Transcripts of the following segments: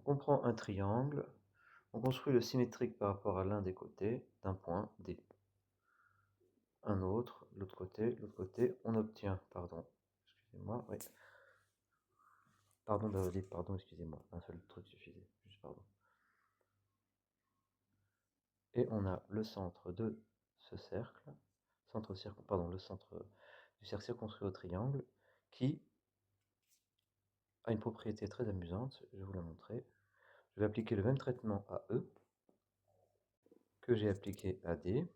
on prend un triangle, on construit le symétrique par rapport à l'un des côtés d'un point D. Un autre, l'autre côté, on obtient, pardon, excusez-moi, oui. Pardon, excusez-moi, un seul truc suffisait, juste pardon. Et on a le centre de ce cercle, le centre du cercle circonscrit au triangle, qui a une propriété très amusante, je vais vous la montrer. Je vais appliquer le même traitement à E que j'ai appliqué à D.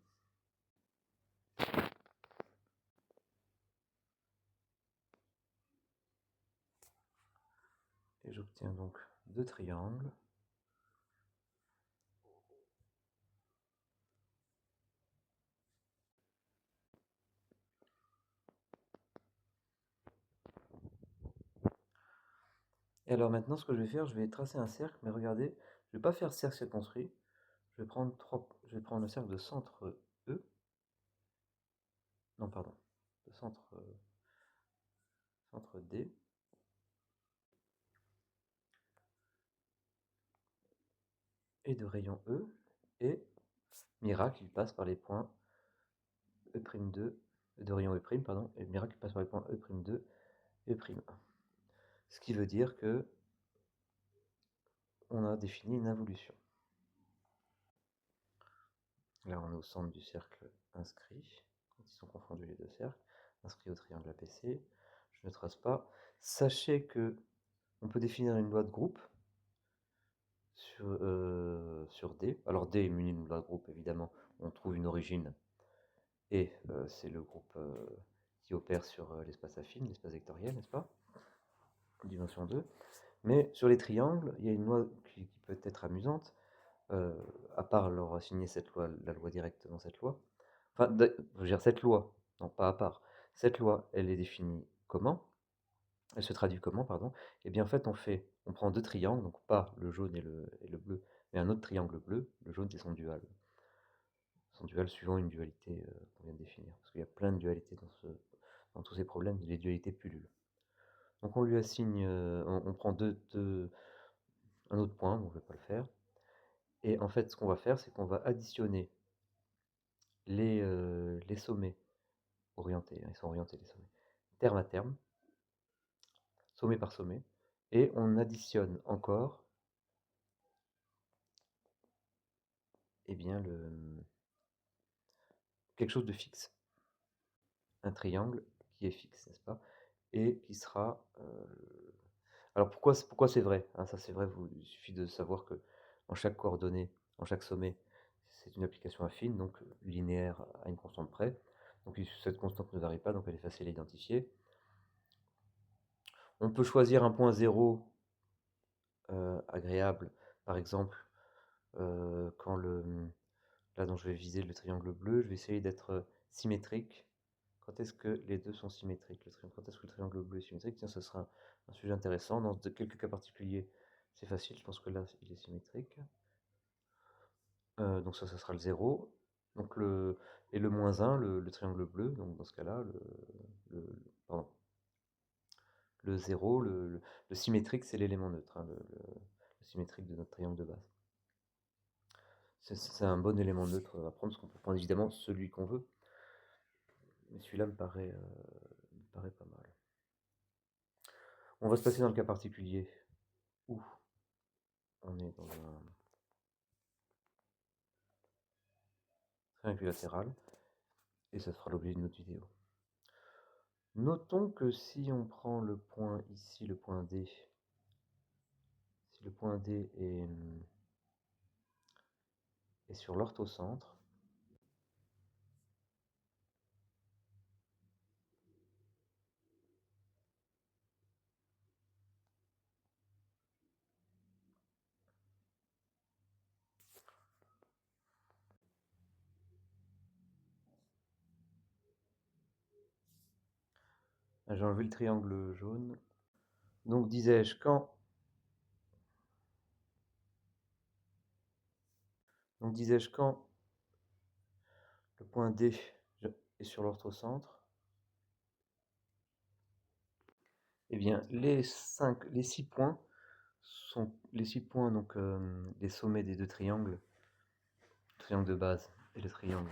Et j'obtiens donc deux triangles. Et alors maintenant, ce que je vais faire, je vais tracer un cercle, mais regardez, je ne vais pas faire cercle circonscrit. Je vais prendre le cercle de centre E. Non, pardon, de centre D. Et de rayon E. Et, miracle, il passe par les points E'2, de rayon E', pardon, et miracle, il passe par les points E'2, E'1. Ce qui veut dire que on a défini une involution. Là, on est au centre du cercle inscrit, quand ils sont confondus les deux cercles, inscrit au triangle APC. Je ne trace pas. Sachez que on peut définir une loi de groupe sur D. Alors D est muni d'une loi de groupe, évidemment. On trouve une origine, et c'est le groupe qui opère sur l'espace affine, l'espace vectoriel, n'est-ce pas? Dimension 2. Mais sur les triangles, il y a une loi qui peut être amusante, à part leur assigner cette loi, la loi directement, cette loi. Enfin, je veux dire, cette loi, non pas à part. Cette loi, elle est définie comment? Elle se traduit comment, pardon? Eh bien, en fait, on prend deux triangles, donc pas le jaune et le bleu, mais un autre triangle bleu. Le jaune, c'est son dual. Son dual suivant une dualité qu'on vient de définir. Parce qu'il y a plein de dualités dans tous ces problèmes, les dualités pullulent. Donc on lui assigne, on prend un autre point, donc je ne vais pas le faire. Et en fait, ce qu'on va faire, c'est qu'on va additionner les sommets orientés, ils sont orientés les sommets, terme à terme, sommet par sommet, et on additionne encore eh bien, quelque chose de fixe. Un triangle qui est fixe, n'est-ce pas? Et qui sera... Alors pourquoi c'est vrai, hein? Ça c'est vrai, il suffit de savoir que en chaque coordonnée, en chaque sommet, c'est une application affine, donc linéaire à une constante près. Donc cette constante ne varie pas, donc elle est facile à identifier. On peut choisir un point 0 agréable, par exemple, quand là dont je vais viser le triangle bleu, je vais essayer d'être symétrique. Quand est-ce que les deux sont symétriques? Quand est-ce que le triangle bleu est symétrique? Tiens, ce sera un sujet intéressant. Dans quelques cas particuliers, c'est facile. Je pense que là, il est symétrique. Donc ça sera le 0. Donc et le moins 1, le triangle bleu. Donc dans ce cas-là, pardon, le 0, le symétrique, c'est l'élément neutre, hein, le symétrique de notre triangle de base. C'est un bon élément neutre à prendre, parce qu'on peut prendre évidemment celui qu'on veut. Mais celui-là me paraît pas mal. On va se passer dans le cas particulier où on est dans un triangle latéral, et ça fera l'objet d'une autre vidéo. Notons que si on prend le point ici, le point D, si le point D est sur l'orthocentre, j'ai enlevé le triangle jaune. Donc disais-je, quand le point D est sur l'orthocentre, eh bien les 6 points les 6 points, donc les sommets des deux triangles, le triangle de base et le triangle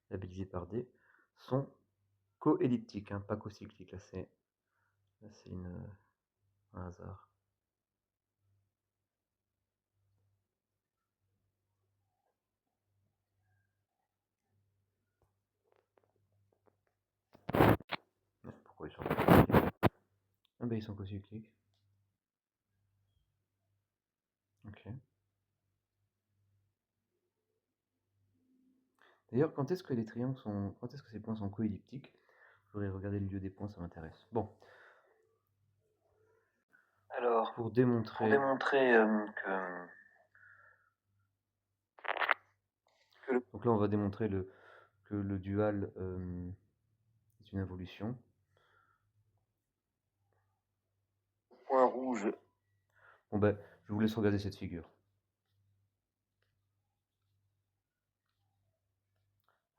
labellisé par D, sont coelliptiques, hein, pas cocycliques. Là, c'est un hasard. Pourquoi ils sont cocycliques? Ah ben ils sont cocycliques. Ok. D'ailleurs, quand est-ce que ces points sont coelliptiques? Je voudrais regarder le lieu des points, ça m'intéresse. Bon. Alors, pour démontrer donc là, on va démontrer que le dual est une involution. Point rouge. Bon ben, je vous laisse regarder cette figure.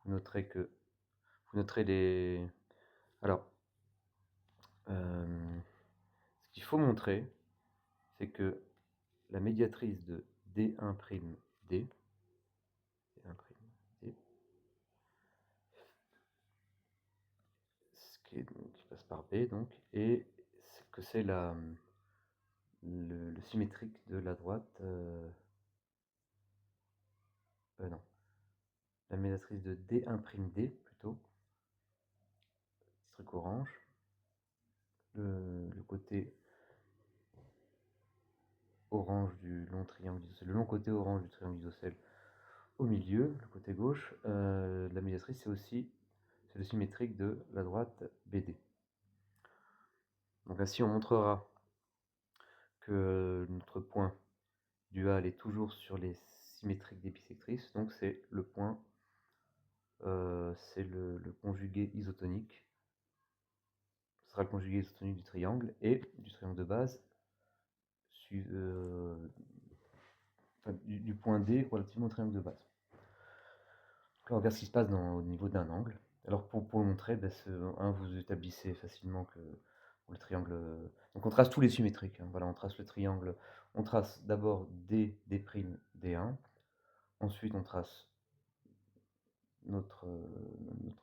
Vous noterez les... Alors, ce qu'il faut montrer, c'est que la médiatrice de D1'D, qui passe par B, donc, et que c'est le symétrique de la droite... non. La médiatrice de D1'D, plutôt, petit truc orange, le côté orange du long triangle isocèle, le long côté orange du triangle isocèle au milieu, le côté gauche, la médiatrice c'est le symétrique de la droite BD. Donc ainsi on montrera que notre point dual est toujours sur les symétriques des bisectrices, donc c'est le point, c'est le conjugué isotonique, ce sera le conjugué isotonique du triangle et du triangle de base, du point D relativement au triangle de base. Donc là, on regarde ce qui se passe au niveau d'un angle. Alors pour le montrer, vous établissez facilement que le triangle... Donc on trace tous les symétriques. Hein. Voilà, on trace le triangle. On trace d'abord D', D', ensuite on trace notre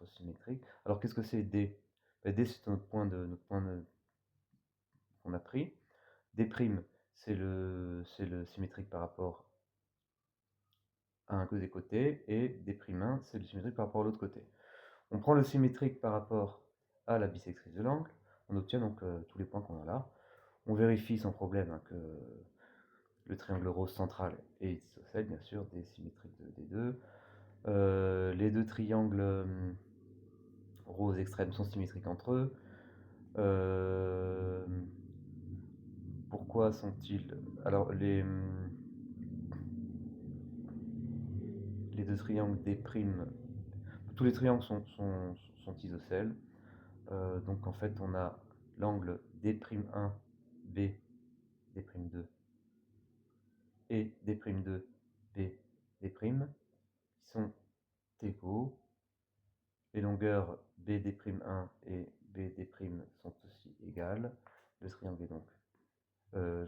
symétrique. Alors qu'est-ce que c'est D? D c'est notre point qu'on a pris. D', c'est le symétrique par rapport à un des côtés, et D'1, c'est le symétrique par rapport à l'autre côté. On prend le symétrique par rapport à la bisectrice de l'angle, on obtient donc tous les points qu'on a là. On vérifie sans problème hein, que le triangle rose central est isocèle, bien sûr, des symétriques de D2. Les deux triangles roses extrêmes sont symétriques entre eux. Pourquoi sont-ils... Alors, les deux triangles D', tous les triangles sont isocèles. Donc en fait, on a l'angle D'1, B, D'2 et D'2, B, D', qui sont égaux. Les longueurs BD'1 et BD' sont aussi égales. Le triangle est donc le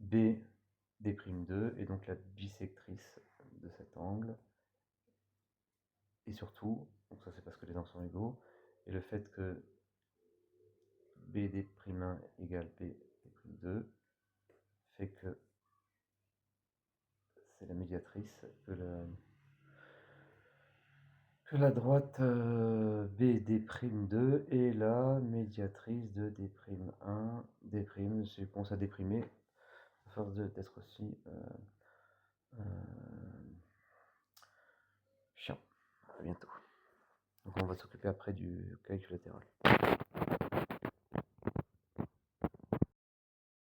BD'2 est donc la bisectrice de cet angle. Et surtout, donc ça c'est parce que les angles sont égaux, et le fait que BD'1 égale BD'2 fait que c'est la médiatrice que la droite BD'2 est la médiatrice de D'1, D', je pense à déprimer, à force d'être aussi chiant. À bientôt. Donc on va s'occuper après du calcul latéral.